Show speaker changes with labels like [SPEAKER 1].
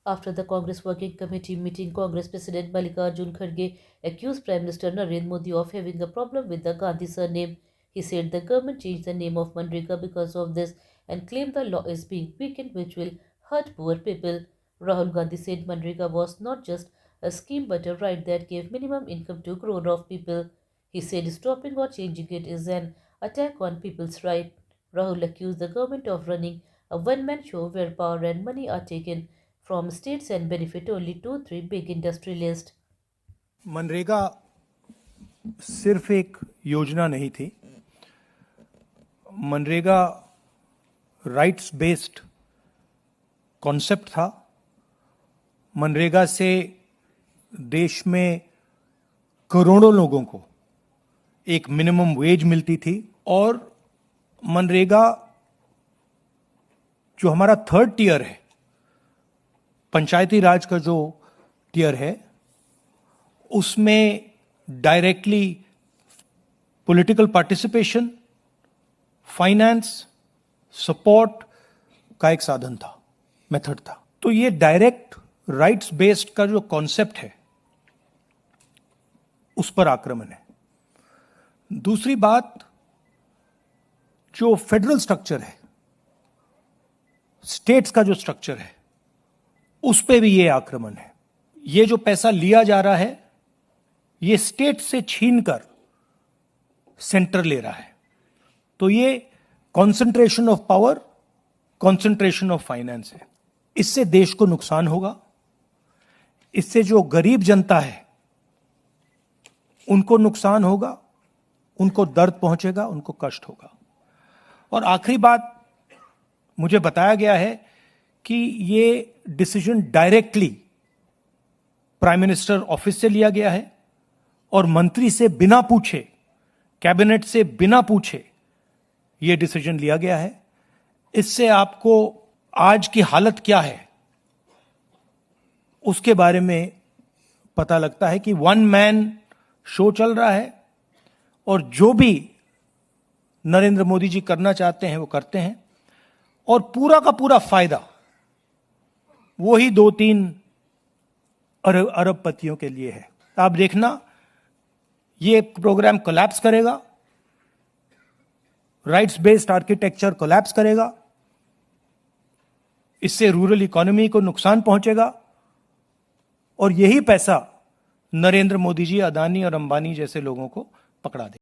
[SPEAKER 1] After the Congress Working Committee meeting, Congress President Mallikarjun Kharge accused Prime Minister Narendra Modi of having a problem with the Gandhi surname. He said the government changed the name of Manrega because of this and claimed the law is being weakened, which will hurt poor people. Rahul Gandhi said Manrega was not just a scheme but a right that gave minimum income to crore of people. He said stopping or changing it is an attack on people's right. Rahul accused the government of running a one-man show where power and money are taken from states and benefit only 2-3 big industrialists.
[SPEAKER 2] MNREGA सिर्फ एक योजना नहीं थी. MNREGA rights based concept था. मनरेगा से देश में करोड़ों लोगों को एक मिनिमम वेज मिलती थी और मनरेगा जो हमारा थर्ड टियर है, पंचायती राज का जो टियर है, उसमें directly political participation, finance, support का एक साधन था, मेथड था. तो ये डायरेक्ट राइट्स बेस्ड का जो कॉन्सेप्ट है उस पर आक्रमण है. दूसरी बात, जो फेडरल स्ट्रक्चर है, स्टेट्स का जो स्ट्रक्चर है, उस पे भी ये आक्रमण है. ये जो पैसा लिया जा रहा है ये स्टेट से छीनकर सेंटर ले रहा है. तो ये concentration of power, concentration of finance है. इससे देश को नुकसान होगा. इससे जो गरीब जनता है उनको नुकसान होगा, उनको दर्द पहुंचेगा, उनको कष्ट होगा. और आखिरी बात, मुझे बताया गया है कि ये decision directly prime minister office से लिया गया है और मंत्री से बिना पूछे, कैबिनेट से बिना पूछे ये डिसीजन लिया गया है. इससे आपको आज की हालत क्या है उसके बारे में पता लगता है कि वन मैन शो चल रहा है और जो भी नरेंद्र मोदी जी करना चाहते हैं वो करते हैं और पूरा का पूरा फायदा वही 2-3 अरबपतियों के लिए है. आप देखना, ये प्रोग्राम कोलैप्स करेगा, राइट्स बेस्ड आर्किटेक्चर कोलैप्स करेगा. इससे रूरल इकोनॉमी को नुकसान पहुंचेगा और यही पैसा नरेंद्र मोदी जी, अदानी और अंबानी जैसे लोगों को पकड़ा दे.